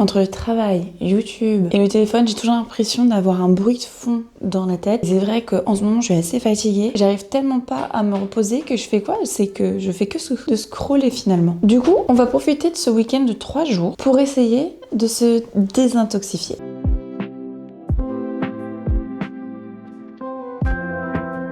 Entre le travail, YouTube et le téléphone, j'ai toujours l'impression d'avoir un bruit de fond dans la tête. C'est vrai qu'en ce moment, je suis assez fatiguée. J'arrive tellement pas à me reposer que je fais quoi? C'est que je fais que de scroller finalement. Du coup, on va profiter de ce week-end de 3 jours pour essayer de se désintoxifier.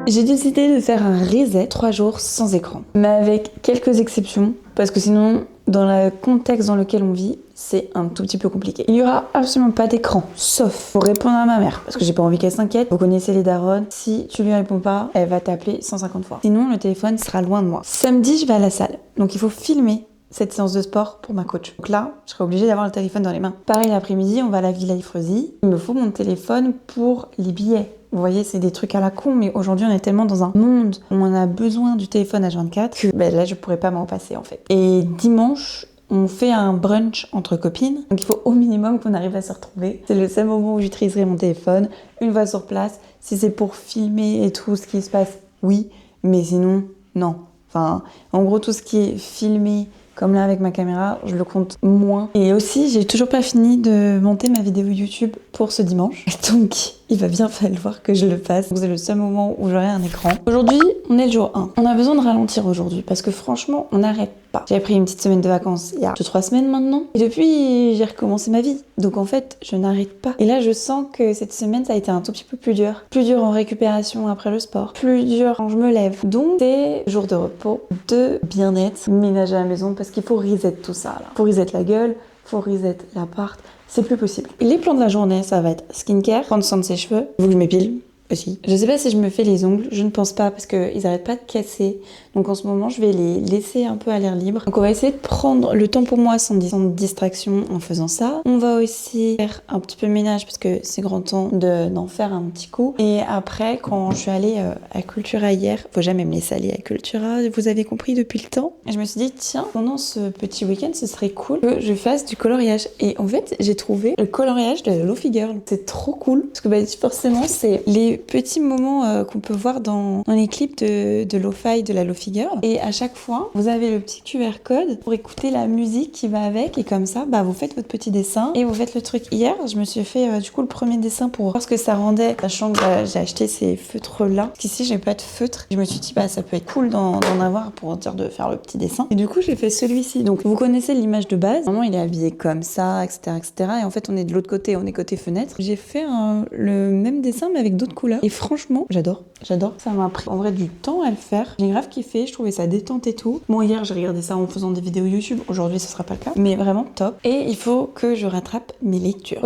J'ai décidé de faire un reset 3 jours sans écran. Mais avec quelques exceptions, parce que sinon, dans le contexte dans lequel on vit, c'est un tout petit peu compliqué. Il n'y aura absolument pas d'écran, sauf pour répondre à ma mère, parce que j'ai pas envie qu'elle s'inquiète. Vous connaissez les darons, si tu lui réponds pas, elle va t'appeler 150 fois. Sinon, le téléphone sera loin de moi. Samedi, je vais à la salle, donc il faut filmer cette séance de sport pour ma coach. Donc là, je serai obligée d'avoir le téléphone dans les mains. Pareil, l'après-midi, on va à la Villa Ifresi. Il me faut mon téléphone pour les billets. Vous voyez, c'est des trucs à la con, mais aujourd'hui, on est tellement dans un monde où on a besoin du téléphone H24 que là, je pourrais pas m'en passer en fait. Et dimanche, on fait un brunch entre copines, donc il faut au minimum qu'on arrive à se retrouver. C'est le seul moment où j'utiliserai mon téléphone, une fois sur place. Si c'est pour filmer et tout ce qui se passe, oui, mais sinon, non. Enfin, en gros, tout ce qui est filmé, comme là avec ma caméra, je le compte moins. Et aussi, j'ai toujours pas fini de monter ma vidéo YouTube pour ce dimanche. Donc, il va bien falloir que je le fasse. C'est le seul moment où j'aurai un écran. Aujourd'hui, on est le jour 1. On a besoin de ralentir aujourd'hui parce que franchement, on n'arrête pas. J'avais pris une petite semaine de vacances il y a 2-3 semaines maintenant. Et depuis, j'ai recommencé ma vie. Donc en fait, je n'arrête pas. Et là, je sens que cette semaine, ça a été un tout petit peu plus dur. Plus dur en récupération après le sport. Plus dur quand je me lève. Donc, c'est jour de repos, de bien-être, ménage à la maison parce qu'il faut reset tout ça là. Faut reset la gueule, faut reset l'appart. C'est plus possible. Et les plans de la journée, ça va être skincare, prendre soin de ses cheveux, il faut que je m'épile aussi. Je sais pas si je me fais les ongles, je ne pense pas parce qu'ils arrêtent pas de casser. Donc en ce moment, je vais les laisser un peu à l'air libre. Donc on va essayer de prendre le temps pour moi sans distraction en faisant ça. On va aussi faire un petit peu de ménage parce que c'est grand temps d'en faire un petit coup. Et après, quand je suis allée à Cultura hier, faut jamais me laisser aller à Cultura, vous avez compris depuis le temps. Et je me suis dit, tiens, pendant ce petit week-end, ce serait cool que je fasse du coloriage. Et en fait, j'ai trouvé le coloriage de la Lofi Girl. C'est trop cool parce que forcément, c'est les petits moments qu'on peut voir dans les clips de lo-fi de la Lofi Girl. Et à chaque fois, vous avez le petit QR code pour écouter la musique qui va avec. Et comme ça, vous faites votre petit dessin et vous faites le truc. Hier, je me suis fait du coup le premier dessin pour voir ce que ça rendait. Sachant que j'ai acheté ces feutres-là. Parce qu'ici, j'ai pas de feutre. Je me suis dit, ça peut être cool d'en avoir pour dire de faire le petit dessin. Et du coup, j'ai fait celui-ci. Donc, vous connaissez l'image de base. Normalement, il est habillé comme ça, etc., etc. Et en fait, on est de l'autre côté. On est côté fenêtre. J'ai fait le même dessin, mais avec d'autres couleurs. Et franchement, j'adore. Ça m'a pris en vrai du temps à le faire. J'ai grave kiffé, je trouvais ça détente et tout. Bon, hier, j'ai regardé ça en faisant des vidéos YouTube. Aujourd'hui, ce sera pas le cas. Mais vraiment top. Et il faut que je rattrape mes lectures.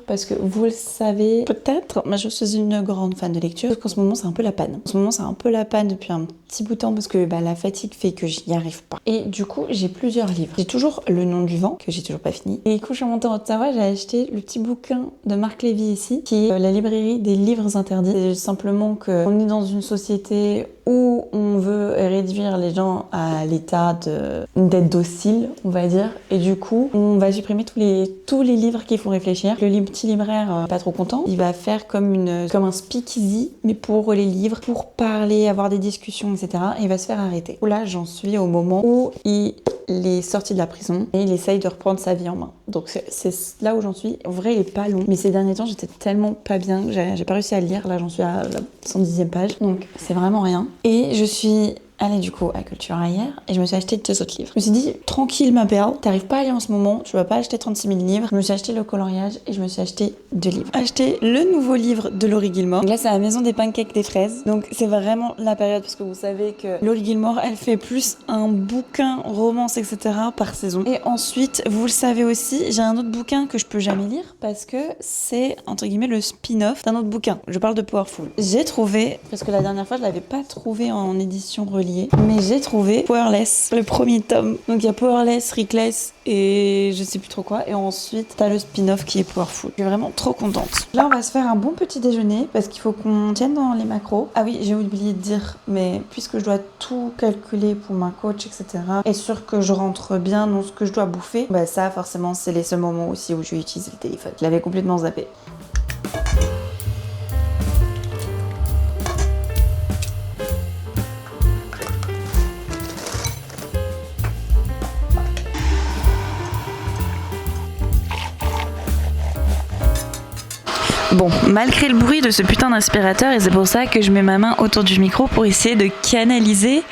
Parce que vous le savez, peut-être, mais je suis une grande fan de lecture. Parce qu'en ce moment, c'est un peu la panne. Depuis un petit bout de temps parce que la fatigue fait que j'y arrive pas. Et du coup, j'ai plusieurs livres. J'ai toujours Le Nom du Vent, que j'ai toujours pas fini. Et quand je suis montée en Ottawa, j'ai acheté le petit bouquin de Marc Lévy ici, qui est la librairie des livres interdits. C'est simplement qu'on est dans une société où on veut réduire les gens à l'état d'être docile, on va dire. Et du coup, on va supprimer tous les livres qui font réfléchir. Le petit libraire, pas trop content, il va faire comme un speakeasy, mais pour les livres, pour parler, avoir des discussions, etc. Et il va se faire arrêter. Là, j'en suis au moment où il est sorti de la prison et il essaye de reprendre sa vie en main. Donc c'est là où j'en suis. En vrai, il est pas long, mais ces derniers temps, j'étais tellement pas bien que j'ai pas réussi à le lire. Là, j'en suis à la 110e page. Donc c'est vraiment rien. Et je suis allée du coup à Cultura hier et je me suis acheté 2 autres livres. Je me suis dit, tranquille ma perle, t'arrives pas à lire en ce moment, tu vas pas acheter 36 000 livres. Je me suis acheté le coloriage et je me suis acheté 2 livres. Acheté le nouveau livre de Laurie Gilmore. Donc là, c'est la maison des pancakes des fraises. Donc c'est vraiment la période parce que vous savez que Laurie Gilmore, elle fait plus un bouquin, romance, etc. par saison. Et ensuite, vous le savez aussi, j'ai un autre bouquin que je peux jamais lire parce que c'est, entre guillemets, le spin-off d'un autre bouquin. Je parle de Powerful. J'ai trouvé, parce que la dernière fois, je l'avais pas trouvé en édition reliée, mais j'ai trouvé Powerless, le premier tome. Donc il y a Powerless, Reckless et je sais plus trop quoi. Et ensuite, t'as le spin-off qui est Powerful. Je suis vraiment trop contente. Là, on va se faire un bon petit déjeuner parce qu'il faut qu'on tienne dans les macros. Ah oui, j'ai oublié de dire, mais puisque je dois tout calculer pour ma coach, etc. Et sûr que je rentre bien dans ce que je dois bouffer, ça, forcément, c'est les seuls moments aussi où je vais utiliser le téléphone. Je l'avais complètement zappé. Bon, malgré le bruit de ce putain d'aspirateur, et c'est pour ça que je mets ma main autour du micro pour essayer de canaliser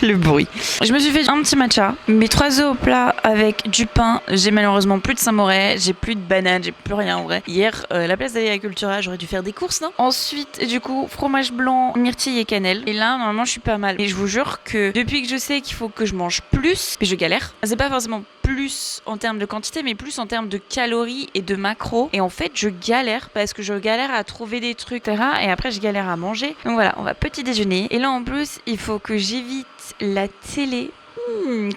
le bruit. Je me suis fait un petit matcha, mes 3 œufs au plat avec du pain. J'ai malheureusement plus de Saint-Moré, j'ai plus de bananes, j'ai plus rien en vrai. Hier, la place d'aller à Cultura, j'aurais dû faire des courses, non? Ensuite, du coup, fromage blanc, myrtille et cannelle. Et là, normalement, je suis pas mal. Et je vous jure que depuis que je sais qu'il faut que je mange plus, puis je galère. C'est pas forcément plus en termes de quantité, mais plus en termes de calories et de macros. Et en fait, je galère parce que je galère à trouver des trucs, etc. Et après, je galère à manger. Donc voilà, on va petit déjeuner. Et là, en plus, il faut que j'évite la télé.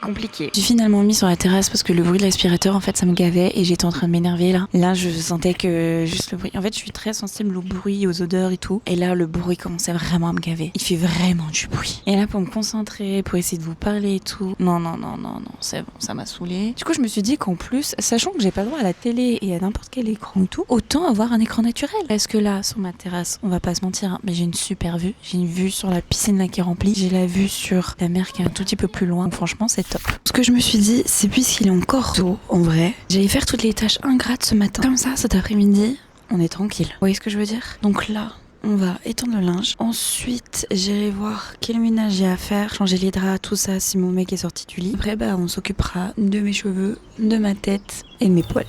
Compliqué. J'ai finalement mis sur la terrasse parce que le bruit de l'aspirateur, en fait, ça me gavait et j'étais en train de m'énerver là. Là, je sentais que juste le bruit. En fait, je suis très sensible au bruit, aux odeurs et tout. Et là, le bruit commençait vraiment à me gaver. Il fait vraiment du bruit. Et là, pour me concentrer, pour essayer de vous parler et tout. Non, c'est bon, ça m'a saoulée. Du coup, je me suis dit qu'en plus, sachant que j'ai pas le droit à la télé et à n'importe quel écran et tout, autant avoir un écran naturel. Parce que là, sur ma terrasse, on va pas se mentir, hein, mais j'ai une super vue. J'ai une vue sur la piscine là qui est remplie. J'ai la vue sur la mer qui est un tout petit peu plus loin. Franchement, c'est top. Ce que je me suis dit, c'est puisqu'il est encore tôt, en vrai, j'allais faire toutes les tâches ingrates ce matin. Comme ça, cet après-midi, on est tranquille. Vous voyez ce que je veux dire? Donc là, on va étendre le linge. Ensuite, j'irai voir quel ménage j'ai à faire, changer les draps, tout ça, si mon mec est sorti du lit. Après, on s'occupera de mes cheveux, de ma tête et de mes poils.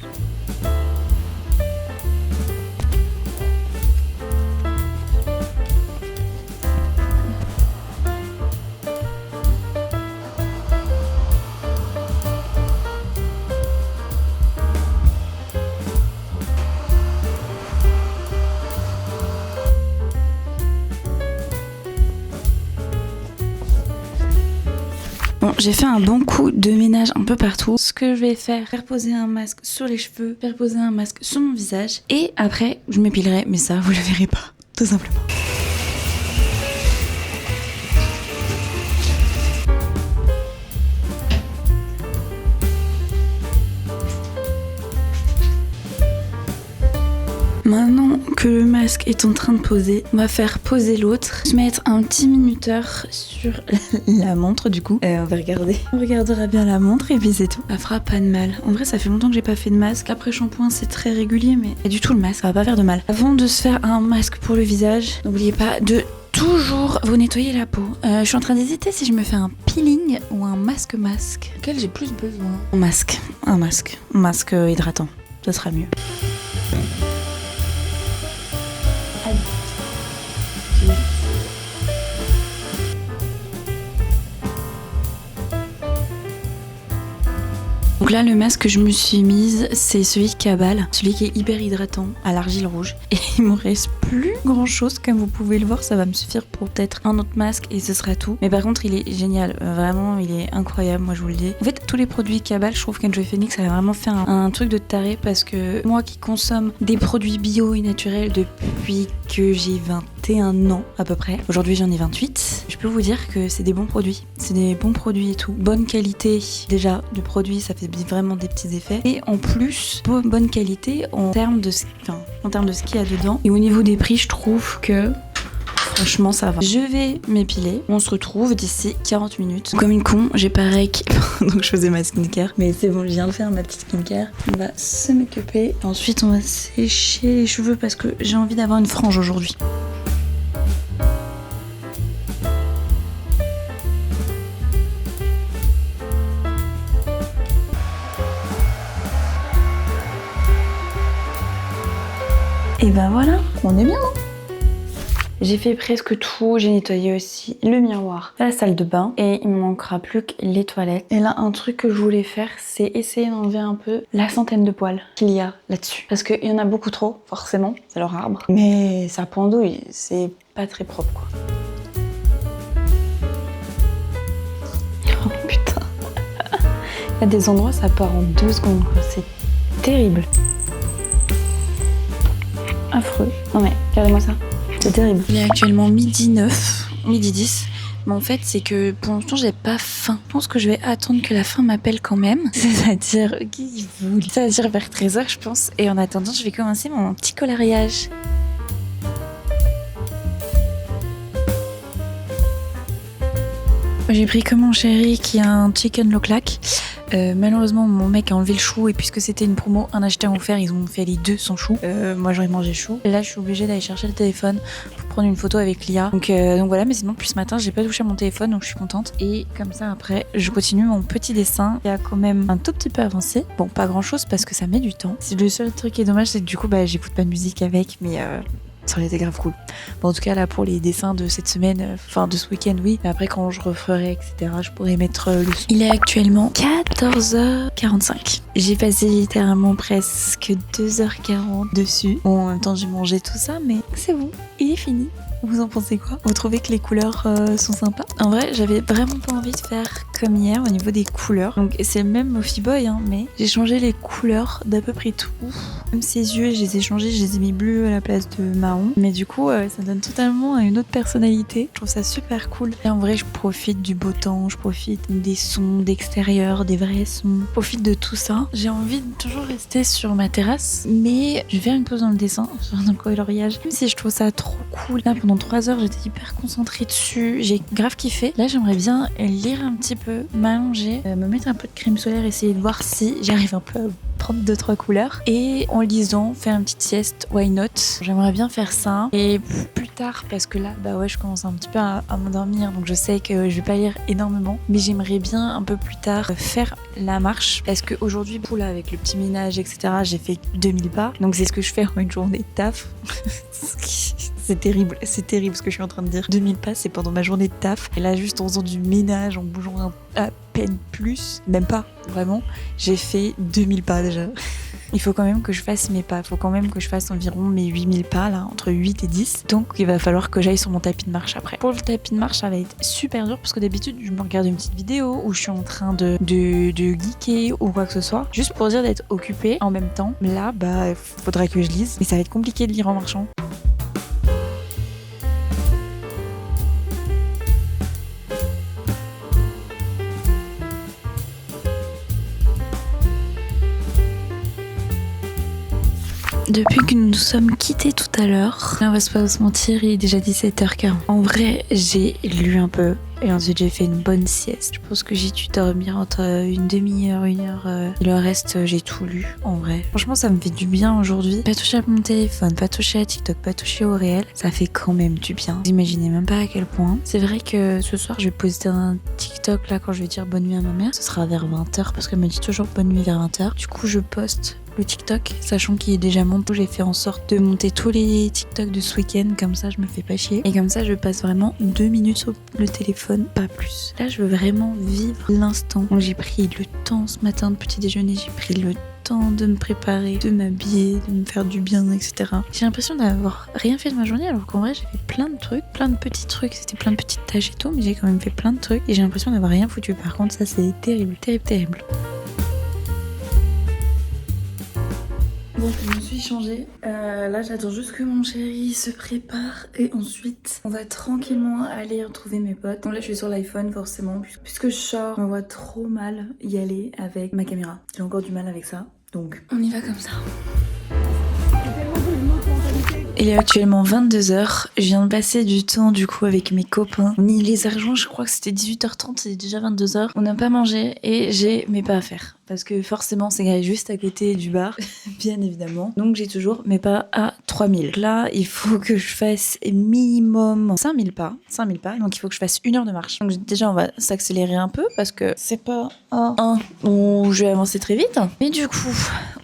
Bon, j'ai fait un bon coup de ménage un peu partout. Ce que je vais faire poser un masque sur les cheveux, faire poser un masque sur mon visage. Et après, je m'épilerai, mais ça, vous le verrez pas, tout simplement. Maintenant que le masque est en train de poser, on va faire poser l'autre. Je vais mettre un petit minuteur sur la montre du coup. On va regarder. On regardera bien la montre et puis c'est tout. Ça fera pas de mal. En vrai, ça fait longtemps que j'ai pas fait de masque. Après shampoing, c'est très régulier, mais pas du tout le masque. Ça va pas faire de mal. Avant de se faire un masque pour le visage, n'oubliez pas de toujours vous nettoyer la peau. Je suis en train d'hésiter si je me fais un peeling ou un masque. Quel j'ai plus besoin? Un masque hydratant. Ça sera mieux. Donc là, le masque que je me suis mise, c'est celui de Cabal, celui qui est hyper hydratant à l'argile rouge. Et il me reste plus grand chose, comme vous pouvez le voir, ça va me suffire pour peut-être un autre masque et ce sera tout. Mais par contre, il est génial, vraiment, il est incroyable, moi je vous le dis. En fait, tous les produits Cabal, je trouve qu'Enjoy Phoenix, ça a vraiment fait un truc de taré parce que moi qui consomme des produits bio et naturels depuis que j'ai 21 ans à peu près, aujourd'hui j'en ai 28, je peux vous dire que c'est des bons produits. C'est des bons produits et tout. Bonne qualité déjà de produits, ça fait vraiment des petits effets. Et en plus, bonne qualité en termes de ce qu'il y a dedans. Et au niveau des prix, je trouve que franchement, ça va. Je vais m'épiler. On se retrouve d'ici 40 minutes. Comme une con, j'ai pareil. Donc je faisais ma skincare. Mais c'est bon, je viens de faire ma petite skincare. On va se make-upper. Ensuite, on va sécher les cheveux parce que j'ai envie d'avoir une frange aujourd'hui. Et ben voilà, on est bien, non? J'ai fait presque tout, j'ai nettoyé aussi le miroir, la salle de bain et il me manquera plus que les toilettes. Et là, un truc que je voulais faire, c'est essayer d'enlever un peu la centaine de poils qu'il y a là-dessus. Parce qu'il y en a beaucoup trop, forcément, c'est leur arbre. Mais ça pendouille, c'est pas très propre, quoi. Oh putain. Il y a des endroits, ça part en 2 secondes, quoi. C'est terrible. Affreux. Non mais, regardez-moi ça. C'est terrible. Il est actuellement midi 9, midi 10. Mais en fait, c'est que pour l'instant, j'ai pas faim. Je pense que je vais attendre que la faim m'appelle quand même. C'est-à-dire, c'est-à-dire vers 13h, je pense. Et en attendant, je vais commencer mon petit coloriage. J'ai pris que mon chéri qui a un chicken low clack. Malheureusement, mon mec a enlevé le chou et puisque c'était une promo, un acheté un offert, ils ont fait les deux sans chou. Moi, j'aurais mangé le chou. Et là, je suis obligée d'aller chercher le téléphone pour prendre une photo avec Lia. Donc voilà, mais sinon, depuis ce matin, j'ai pas touché à mon téléphone, donc je suis contente. Et comme ça, après, je continue mon petit dessin qui a quand même un tout petit peu avancé. Bon, pas grand chose parce que ça met du temps. Le seul truc qui est dommage, c'est que du coup, j'écoute pas de musique avec, mais ça aurait été grave cool. Bon, en tout cas, là, pour les dessins de cette semaine, de ce week-end, oui. Mais après, quand je referai, etc., je pourrais mettre le son. Il est actuellement 14h45. J'ai passé littéralement presque 2h40 dessus. Bon, en même temps, j'ai mangé tout ça, mais c'est bon, il est fini. Vous en pensez quoi? Vous trouvez que les couleurs sont sympas? En vrai, j'avais vraiment pas envie de faire comme hier au niveau des couleurs. Donc c'est le même Mofi Boy, hein, mais j'ai changé les couleurs d'à peu près tout. Même ses yeux, je les ai changés, je les ai mis bleus à la place de marron. Mais du coup, ça donne totalement une autre personnalité. Je trouve ça super cool. Et en vrai, je profite du beau temps, je profite des sons d'extérieur, des vrais sons. Je profite de tout ça. J'ai envie de toujours rester sur ma terrasse, mais je vais faire une pause dans le dessin, dans le coloriage. Même si je trouve ça trop cool. Là, pendant 3 heures, j'étais hyper concentrée dessus. J'ai grave kiffé. Là, j'aimerais bien lire un petit peu, m'allonger, me mettre un peu de crème solaire, essayer de voir si j'arrive un peu à prendre 2-3 couleurs. Et en lisant, faire une petite sieste, why not? J'aimerais bien faire ça. Et plus tard, parce que là, je commence un petit peu à m'endormir, donc je sais que je vais pas lire énormément. Mais j'aimerais bien un peu plus tard faire la marche. Parce qu'aujourd'hui, là, avec le petit ménage, etc., j'ai fait 2000 pas. Donc c'est ce que je fais en une journée de taf. C'est terrible ce que je suis en train de dire. 2000 pas, c'est pendant ma journée de taf. Et là, juste en faisant du ménage, en bougeant à peine plus, même pas, vraiment, j'ai fait 2000 pas déjà. Il faut quand même que je fasse mes pas. Il faut quand même que je fasse environ mes 8000 pas, là, entre 8 et 10. Donc, il va falloir que j'aille sur mon tapis de marche après. Pour le tapis de marche, ça va être super dur parce que d'habitude, je me regarde une petite vidéo où je suis en train de geeker ou quoi que ce soit. Juste pour dire d'être occupée en même temps. Là, il faudra que je lise. Mais ça va être compliqué de lire en marchant. Depuis que nous nous sommes quittés tout à l'heure, on va pas se mentir, il est déjà 17h40. En vrai, j'ai lu un peu et ensuite j'ai fait une bonne sieste. Je pense que j'ai dû dormir entre une demi-heure, 1 heure. Et le reste, j'ai tout lu, en vrai. Franchement, ça me fait du bien aujourd'hui. Pas toucher à mon téléphone, pas toucher à TikTok, pas toucher au réel. Ça fait quand même du bien. Vous imaginez même pas à quel point. C'est vrai que ce soir, je vais poster un TikTok là quand je vais dire bonne nuit à ma mère. Ce sera vers 20h parce qu'elle me dit toujours bonne nuit vers 20h. Du coup, je poste le TikTok, sachant qu'il est déjà monté. J'ai fait en sorte de monter tous les TikTok de ce week-end, comme ça je me fais pas chier. Et comme ça je passe vraiment 2 minutes sur le téléphone, pas plus. Là je veux vraiment vivre l'instant. Donc j'ai pris le temps ce matin de petit déjeuner, j'ai pris le temps de me préparer, de m'habiller, de me faire du bien, etc. J'ai l'impression d'avoir rien fait de ma journée alors qu'en vrai j'ai fait plein de trucs, plein de petits trucs, c'était plein de petites tâches et tout, mais j'ai quand même fait plein de trucs et j'ai l'impression d'avoir rien foutu. Par contre ça c'est terrible, terrible, terrible. Bon, je me suis changée. Là, j'attends juste que mon chéri se prépare et ensuite, on va tranquillement aller retrouver mes potes. Bon, là, je suis sur l'iPhone, forcément. Puisque je sors, je me vois trop mal y aller avec ma caméra. J'ai encore du mal avec ça. Donc, on y va comme ça. Il est actuellement 22h. Je viens de passer du temps du coup avec mes copains. On y les a rejoints, je crois que c'était 18h30, c'est déjà 22h. On n'a pas mangé et j'ai mes pas à faire. Parce que forcément c'est garé juste à côté du bar, bien évidemment. Donc j'ai toujours mes pas à 3000. Là, il faut que je fasse minimum 5000 pas. 5000 pas, donc il faut que je fasse 1 heure de marche. Donc déjà on va s'accélérer un peu parce que c'est pas un où je vais avancer très vite. Mais du coup,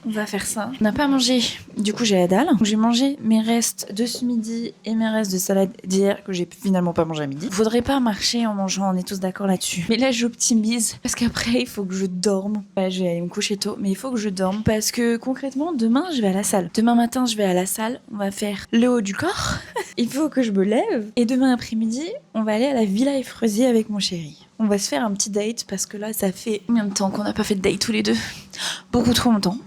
on va faire ça. On n'a pas mangé, du coup j'ai la dalle. Donc j'ai mangé mes restes de ce midi et mes restes de salade d'hier que j'ai finalement pas mangé à midi. Faudrait pas marcher en mangeant, on est tous d'accord là-dessus. Mais là j'optimise parce qu'après il faut que je dorme. Je vais aller me coucher tôt, mais il faut que je dorme parce que concrètement, demain, je vais à la salle. Demain matin, je vais à la salle. On va faire le haut du corps. Il faut que je me lève. Et demain après-midi, on va aller à la Villa Effreusier avec mon chéri. On va se faire un petit date parce que là, ça fait combien de temps qu'on n'a pas fait de date tous les deux? Beaucoup trop longtemps.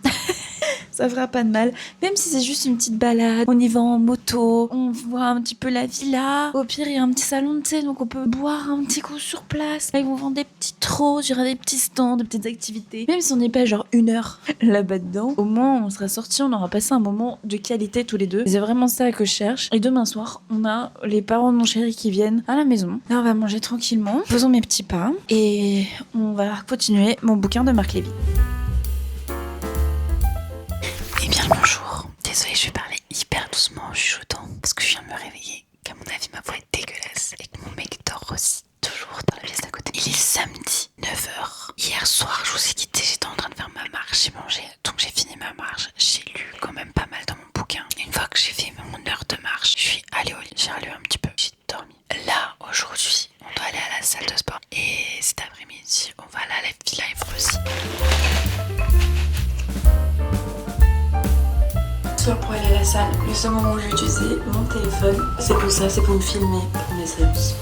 ça fera pas de mal. Même si c'est juste une petite balade, on y va en moto, on voit un petit peu la villa. Au pire, il y a un petit salon de thé, donc on peut boire un petit coup sur place. Là, ils vont vendre des petites roses, il y aura des petits stands, des petites activités. Même si on n'est pas genre 1 heure là-bas dedans, au moins on sera sortis, on aura passé un moment de qualité tous les deux. C'est vraiment ça que je cherche. Et demain soir, on a les parents de mon chéri qui viennent à la maison. Là, on va manger tranquillement, faisons mes petits pas et on va continuer mon bouquin de Marc Lévy. Eh bien le bonjour. Désolée, je vais parler hyper doucement en chuchotant parce que je viens de me réveiller, qu'à mon avis ma voix est dégueulasse et que mon mec dort aussi toujours dans la pièce d'à côté. Il est samedi 9h. Hier soir, je vous ai quitté, j'étais en train de faire ma marche, j'ai mangé, donc j'ai fini ma marche. J'ai lu quand même pas mal dans mon bouquin. Une fois que j'ai fait mon heure de marche, je suis allée au lit, j'ai relu un petit peu, j'ai dormi. Là, aujourd'hui, on doit aller à la salle de sport et cet après-midi, on va aller à la Villa Évreux. Pour aller à la salle, le seul moment où j'ai utilisé mon téléphone, c'est pour ça, c'est pour me filmer pour mes séances.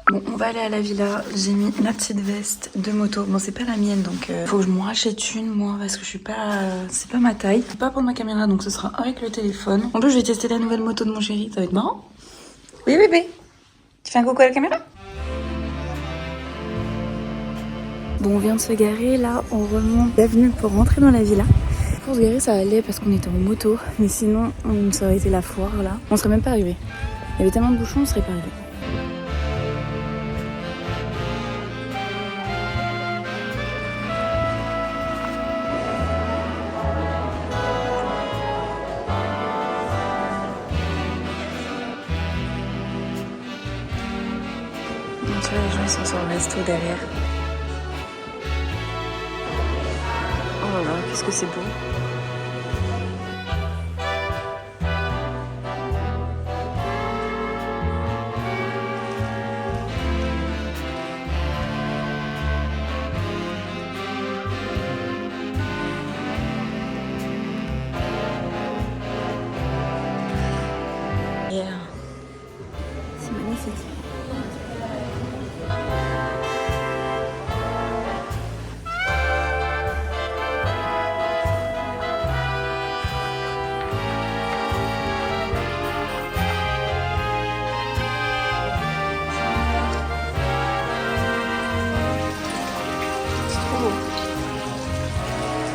Bon, on va aller à la villa. J'ai mis ma petite veste de moto. Bon, c'est pas la mienne, donc faut que je m'en rachète une, moi, parce que je suis pas... c'est pas ma taille. Je peux pas prendre ma caméra, donc ce sera avec le téléphone. En plus, je vais tester la nouvelle moto de mon chéri, ça va être marrant. Oui, bébé. Tu fais un coucou à la caméra? Bon, on vient de se garer. Là, on remonte l'avenue pour rentrer dans la villa. Pour se garer, ça allait parce qu'on était en moto. Mais sinon, ça aurait été la foire, là. On serait même pas arrivé. Il y avait tellement de bouchons, on serait pas arrivé. Tu vois, les gens ils sont sur le resto derrière. Oh là là, qu'est-ce que c'est beau. Yeah. C'est magnifique.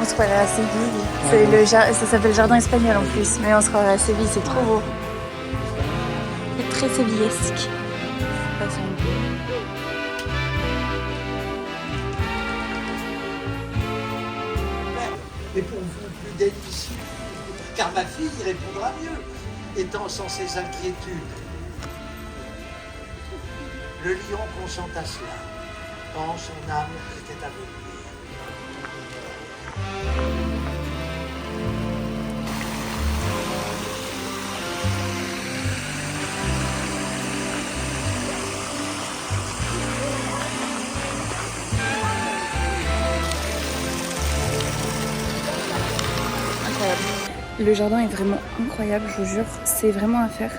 On se croirait à Séville. Ça s'appelle Jardin Espagnol en plus, mais on se croirait à Séville, c'est trop beau. C'est très sévillesque. Mais pour vous, plus d'être ici, car ma fille y répondra mieux, étant sans ses inquiétudes. Le lion consent à cela, quand son âme était à venir. Le jardin est vraiment incroyable, je vous jure, c'est vraiment à faire.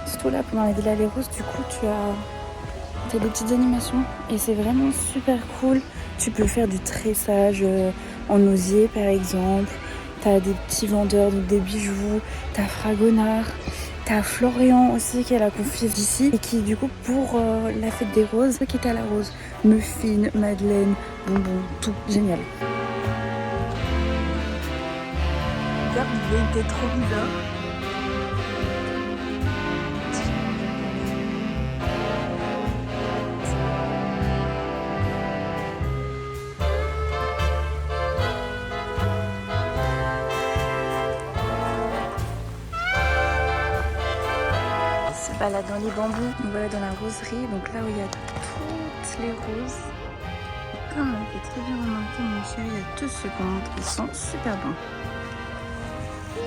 Surtout là, pendant la Villa Les Roses, du coup, tu as des petites animations et c'est vraiment super cool. Tu peux faire du tressage en osier, par exemple. T'as des petits vendeurs, donc des bijoux. T'as Fragonard. T'as Florian aussi, qui est la confise d'ici et qui, du coup, pour la fête des roses, qui est à la rose. Muffins, madeleine, bonbons, tout génial. Regarde, il était trop bizarre. On se balade dans les bambous. On va dans la roserie, donc là où il y a toutes les roses. Et comme on fait très bien remarquer mon chéri il y a 2 secondes, ils sont super bons.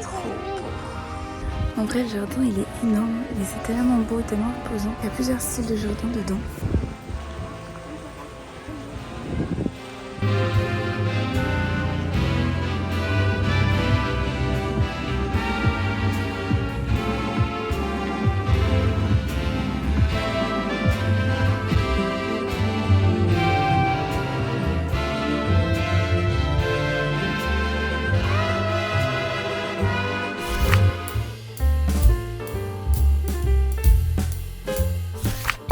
Trop beau. En vrai, le jardin il est énorme, mais c'est tellement beau, tellement reposant. Il y a plusieurs styles de jardin dedans.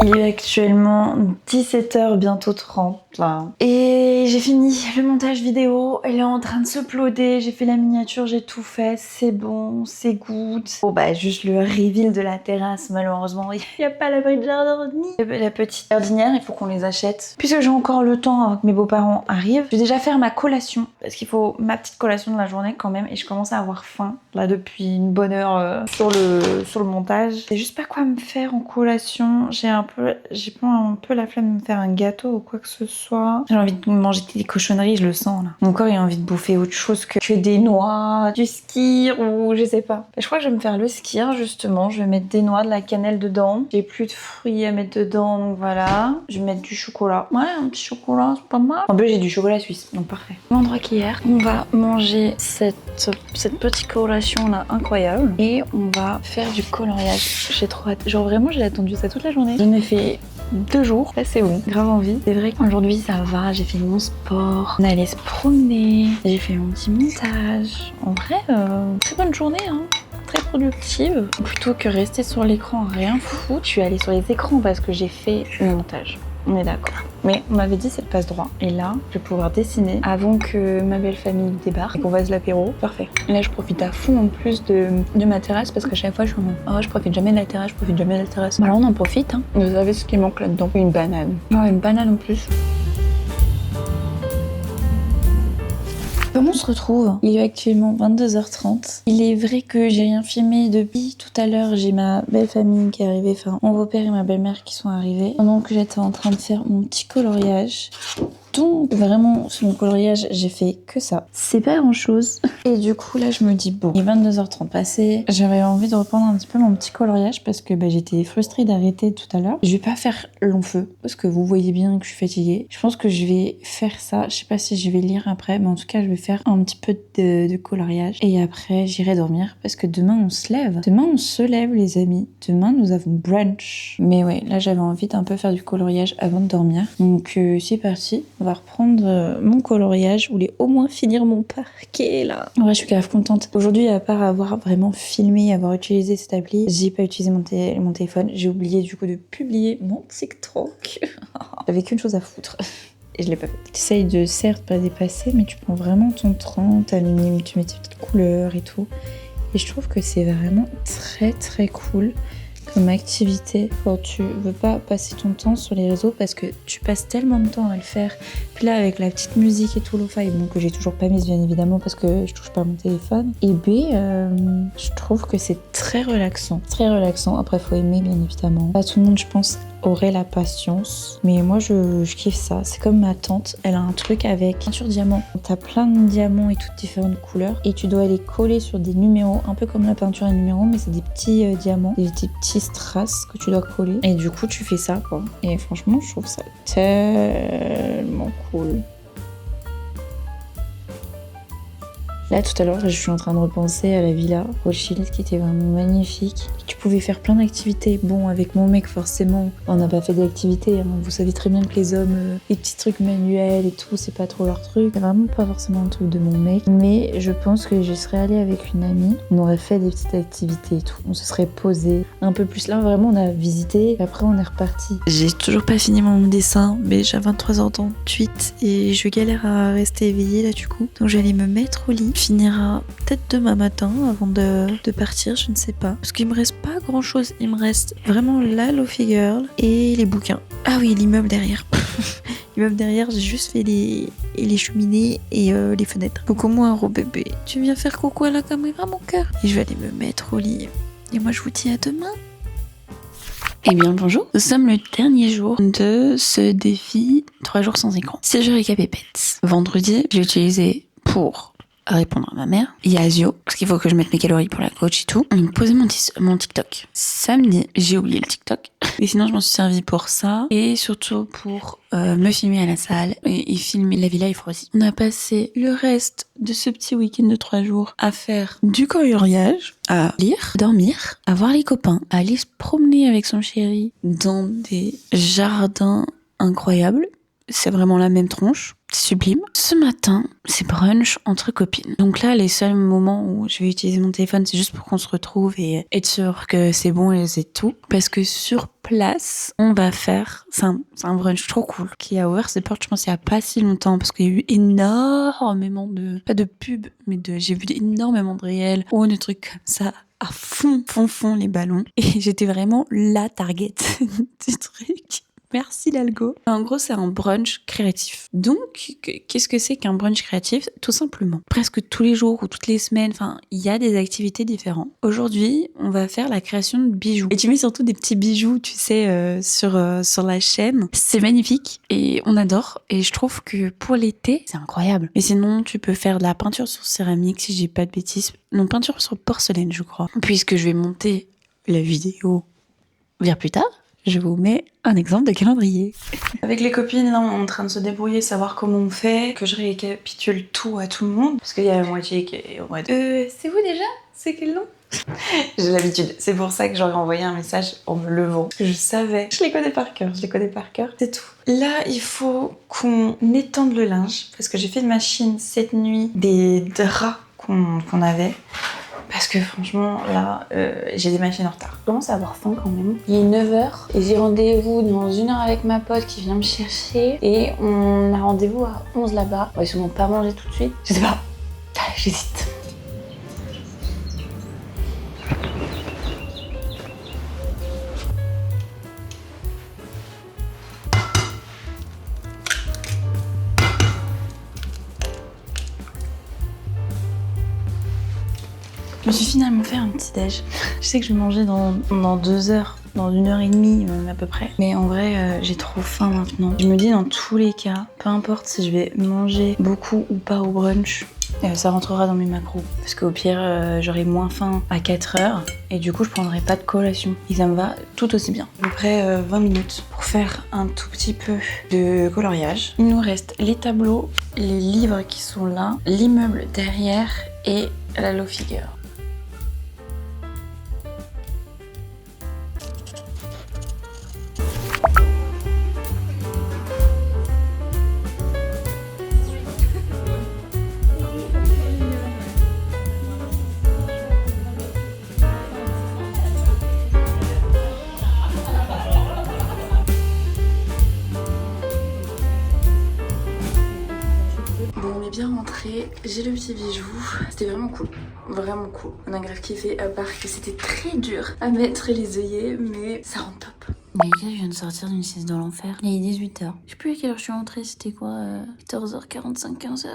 Il est actuellement 17h, bientôt 30 là. Et j'ai fini le montage vidéo, elle est en train de s'uploader, j'ai fait la miniature, j'ai tout fait, c'est bon, c'est good. Bon bah juste le reveal de la terrasse, malheureusement, il n'y a pas l'abri de jardin ni la petite jardinière, il faut qu'on les achète. Puisque j'ai encore le temps avant que mes beaux-parents arrivent, je vais déjà faire ma collation, parce qu'il faut ma petite collation de la journée quand même, et je commence à avoir faim, là depuis une bonne heure sur le montage. Je sais juste pas quoi me faire en collation, j'ai pas un peu la flemme de me faire un gâteau ou quoi que ce soit. J'ai envie de manger des cochonneries, je le sens là. Mon corps il a envie de bouffer autre chose que des noix, du skyr ou je sais pas. Et je crois que je vais me faire le skyr justement. Je vais mettre des noix, de la cannelle dedans. J'ai plus de fruits à mettre dedans donc voilà. Je vais mettre du chocolat. Ouais, un petit chocolat, c'est pas mal. En plus j'ai du chocolat suisse donc parfait. Même endroit qu'hier. On va manger cette petite collation là incroyable et on va faire du coloriage. J'ai trop hâte. Genre vraiment j'ai attendu ça toute la journée. J'en ai fait 2 jours, là c'est bon, grave envie. C'est vrai qu'aujourd'hui ça va, j'ai fait mon sport, on allait se promener, j'ai fait mon petit montage. En vrai, très bonne journée, hein. Très productive. Plutôt que rester sur l'écran rien foutre, je suis allée sur les écrans parce que j'ai fait le montage. On est d'accord. Mais on m'avait dit c'est le passe-droit. Et là, je vais pouvoir dessiner avant que ma belle famille débarque et qu'on fasse l'apéro. Parfait. Là, je profite à fond en plus de ma terrasse parce qu'à chaque fois, je suis en mode oh, je profite jamais de la terrasse, je profite jamais de la terrasse. Bah là, on en profite. Hein. Vous savez ce qui manque là-dedans? Une banane. Oh, une banane en plus. Comment on se retrouve? Il est actuellement 22h30. Il est vrai que j'ai rien filmé depuis tout à l'heure. J'ai ma belle famille qui est arrivée, enfin mon beau-père et ma belle-mère qui sont arrivés. Pendant que j'étais en train de faire mon petit coloriage. Donc vraiment sur mon coloriage j'ai fait que ça. C'est pas grand chose. Et du coup là je me dis bon, il est 22h30 passé. J'avais envie de reprendre un petit peu mon petit coloriage parce que j'étais frustrée d'arrêter tout à l'heure. Je vais pas faire long feu parce que vous voyez bien que je suis fatiguée. Je pense que je vais faire ça. Je sais pas si je vais lire après, mais en tout cas je vais faire un petit peu de coloriage. Et après j'irai dormir parce que demain on se lève. Demain on se lève les amis. Demain nous avons brunch. Mais ouais, là j'avais envie d'un peu faire du coloriage avant de dormir. Donc c'est parti. On va reprendre mon coloriage. Je voulais au moins finir mon parquet là. Ouais, je suis grave contente. Aujourd'hui, à part avoir vraiment filmé, avoir utilisé cette appli, j'ai pas utilisé mon téléphone. J'ai oublié du coup de publier mon TikTok. J'avais qu'une chose à foutre. Et je l'ai pas fait. Tu essayes de certes pas dépasser, mais tu prends vraiment ton temps, tu mets tes petites couleurs et tout. Et je trouve que c'est vraiment très très cool comme activité quand tu veux pas passer ton temps sur les réseaux parce que tu passes tellement de temps à le faire. Puis là avec la petite musique et tout lo-fi, bon que j'ai toujours pas mise bien évidemment parce que je touche pas à mon téléphone. Et je trouve que c'est très relaxant. Très relaxant. Après faut aimer bien évidemment. Pas tout le monde je pense aurait la patience, mais moi je kiffe ça. C'est comme ma tante, elle a un truc avec peinture diamant. T'as plein de diamants et toutes différentes couleurs et tu dois les coller sur des numéros, un peu comme la peinture à numéros, mais c'est des petits diamants, des petits strass que tu dois coller. Et du coup tu fais ça quoi. Et franchement je trouve ça tellement cool. Là, tout à l'heure, je suis en train de repenser à la villa Rothschild qui était vraiment magnifique. Tu pouvais faire plein d'activités. Bon, avec mon mec, forcément, on n'a pas fait d'activités. Hein. Vous savez très bien que les hommes, les petits trucs manuels et tout, c'est pas trop leur truc. C'est vraiment pas forcément le truc de mon mec. Mais je pense que je serais allée avec une amie. On aurait fait des petites activités et tout. On se serait posé un peu plus. Là, vraiment, on a visité. Et après, on est reparti. J'ai toujours pas fini mon dessin, mais j'ai 23h38 et je galère à rester éveillée là, du coup. Donc, j'allais me mettre au lit. Finira peut-être demain matin avant de partir, je ne sais pas. Parce qu'il me reste pas grand chose. Il me reste vraiment la Lofi Girl et les bouquins. Ah oui, l'immeuble derrière. L'immeuble derrière, j'ai juste fait les cheminées et les fenêtres. Coucou moi, gros bébé. Tu viens faire coucou à la caméra, mon cœur? Et je vais aller me mettre au lit. Et moi, je vous dis à demain. Eh bien bonjour, nous sommes le dernier jour de ce défi 3 jours sans écran. Si je récapépète, vendredi, j'ai utilisé pour répondre à ma mère. Il y a Azio, parce qu'il faut que je mette mes calories pour la coach et tout. Donc, poser mon TikTok. Samedi, j'ai oublié le TikTok. Et sinon, je m'en suis servi pour ça. Et surtout pour me filmer à la salle et filmer la villa Ifrosi. On a passé le reste de ce petit week-end de 3 jours à faire du coloriage, à lire, dormir, à voir les copains, à aller se promener avec son chéri dans des jardins incroyables. c'est vraiment la même tronche. Sublime. Ce matin, c'est brunch entre copines. Donc là, les seuls moments où je vais utiliser mon téléphone, c'est juste pour qu'on se retrouve et être sûr que c'est bon et c'est tout. Parce que sur place, on va faire... C'est un brunch trop cool qui a ouvert ses portes, je pense, il y a pas si longtemps. Parce qu'il y a eu énormément de... Pas de pubs, mais j'ai vu énormément de réels ou de trucs comme ça à fond les ballons. Et j'étais vraiment la target du truc. Merci l'algo. En gros, c'est un brunch créatif. Donc, qu'est-ce que c'est qu'un brunch créatif? Tout simplement. Presque tous les jours ou toutes les semaines, enfin, il y a des activités différentes. Aujourd'hui, on va faire la création de bijoux. Et tu mets surtout des petits bijoux, tu sais, sur la chaîne. C'est magnifique et on adore. Et je trouve que pour l'été, c'est incroyable. Mais sinon, tu peux faire de la peinture sur céramique, si j'ai pas de bêtises. Non, peinture sur porcelaine, je crois. Puisque je vais monter la vidéo bien plus tard, je vous mets un exemple de calendrier. Avec les copines, là, on est en train de se débrouiller, savoir comment on fait, que je récapitule tout à tout le monde. Parce qu'il y a la moitié qui est en mode c'est vous déjà? C'est quel nom? J'ai l'habitude. C'est pour ça que j'aurais envoyé un message en me levant. Parce que je savais. Je les connais par cœur. C'est tout. Là, il faut qu'on étende le linge. Parce que j'ai fait de machine cette nuit des draps qu'on avait. Parce que franchement, là, j'ai des machines en retard. Je commence à avoir faim quand même. Il est 9h et j'ai rendez-vous dans 1 heure avec ma pote qui vient me chercher. Et on a rendez-vous à 11 là-bas. On va sûrement pas manger tout de suite. Je sais pas. J'hésite. Je me suis finalement fait un petit déj. Je sais que je vais manger dans 2 heures, dans 1h30 à peu près. Mais en vrai, j'ai trop faim maintenant. Je me dis dans tous les cas, peu importe si je vais manger beaucoup ou pas au brunch, ça rentrera dans mes macros. Parce qu'au pire, j'aurai moins faim à 4h et du coup, je prendrai pas de collation. Et ça me va tout aussi bien. À peu près 20 minutes pour faire un tout petit peu de coloriage. Il nous reste les tableaux, les livres qui sont là, l'immeuble derrière et la low figure. Bien rentré, j'ai le petit bijou, c'était vraiment cool, on a grave kiffé à part que c'était très dur à mettre les œillets mais ça rend top. Mais je viens de sortir d'une sieste dans l'enfer, il est 18h, je sais plus à quelle heure je suis rentrée, c'était quoi 14h45, 15h.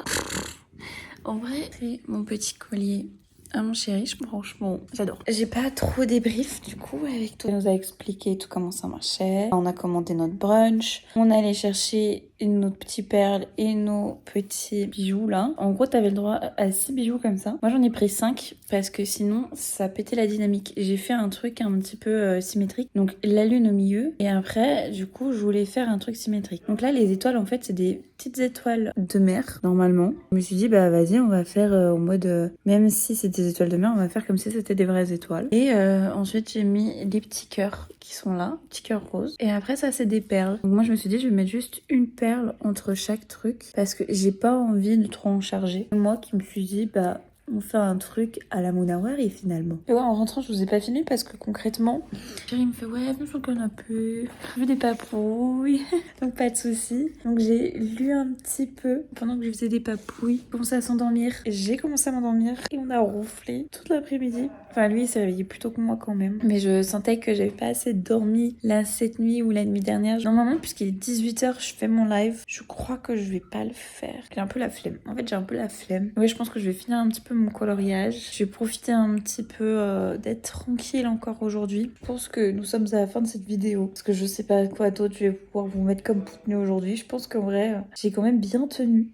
En vrai c'est mon petit collier à mon chéri, franchement, j'adore. J'ai pas trop débrief du coup avec toi. Elle nous a expliqué tout comment ça marchait. On a commandé notre brunch. On allait chercher nos petites perles et nos petits bijoux là. En gros, t'avais le droit à 6 bijoux comme ça. Moi, j'en ai pris 5 parce que sinon, ça pétait la dynamique. J'ai fait un truc un petit peu symétrique. Donc, la lune au milieu. Et après, du coup, je voulais faire un truc symétrique. Donc là, les étoiles, en fait, c'est des petites étoiles de mer, normalement. Je me suis dit, bah vas-y, on va faire en mode... même si c'est des étoiles de mer, on va faire comme si c'était des vraies étoiles. Et ensuite, j'ai mis des petits cœurs qui sont là. Petits cœurs roses. Et après, ça, c'est des perles. Donc moi, je me suis dit, je vais mettre juste une perle entre chaque truc parce que j'ai pas envie de trop en charger. Moi qui me suis dit bah on fait un truc à la Monawari finalement. Et ouais, en rentrant je vous ai pas filmé parce que concrètement Chérie me fait ouais viens sur le canapé, je veux des papouilles. Donc pas de soucis. Donc j'ai lu un petit peu pendant que je faisais des papouilles. J'ai commencé à s'endormir. J'ai commencé à m'endormir et on a ronflé toute l'après-midi. Enfin lui il s'est réveillé plus tôt que moi quand même. Mais je sentais que j'avais pas assez dormi là cette nuit ou la nuit dernière. Normalement puisqu'il est 18h je fais mon live. Je crois que je vais pas le faire. J'ai un peu la flemme. En fait j'ai un peu la flemme. Ouais je pense que je vais finir un petit peu mon coloriage. Je vais profiter un petit peu d'être tranquille encore aujourd'hui. Je pense que nous sommes à la fin de cette vidéo. Parce que je sais pas quoi d'autre je vais pouvoir vous mettre comme contenu aujourd'hui. Je pense qu'en vrai j'ai quand même bien tenu.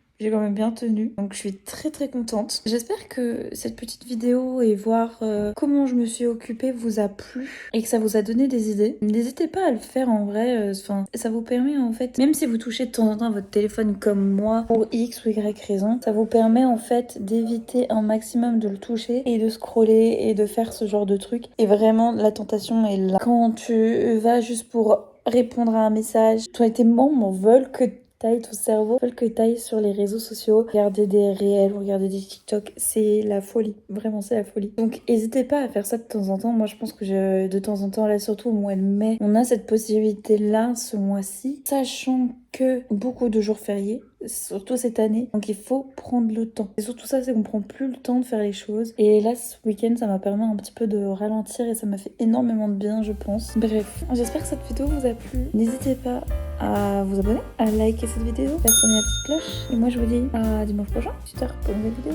Donc je suis très très contente. J'espère que cette petite vidéo et voir comment je me suis occupée vous a plu et que ça vous a donné des idées. N'hésitez pas à le faire en vrai. Ça vous permet en fait, même si vous touchez de temps en temps à votre téléphone comme moi pour X ou Y raison, ça vous permet en fait d'éviter un maximum de le toucher et de scroller et de faire ce genre de trucs. Et vraiment la tentation est là. Quand tu vas juste pour répondre à un message, toi et tes membres veulent que t'ailles ton cerveau, veulent que t'ailles sur les réseaux sociaux, regarder des réels ou regarder des TikTok. C'est la folie. Vraiment, c'est la folie. Donc, n'hésitez pas à faire ça de temps en temps. Moi, je pense que de temps en temps, là, surtout au mois de mai, on a cette possibilité-là ce mois-ci, sachant que beaucoup de jours fériés, surtout cette année. Donc il faut prendre le temps. Et surtout ça, c'est qu'on prend plus le temps de faire les choses. Et là, ce week-end, ça m'a permis un petit peu de ralentir et ça m'a fait énormément de bien, je pense. Bref, j'espère que cette vidéo vous a plu. N'hésitez pas à vous abonner, à liker cette vidéo, faire sonner la petite cloche. Et moi, je vous dis à dimanche prochain, 8h pour une nouvelle vidéo.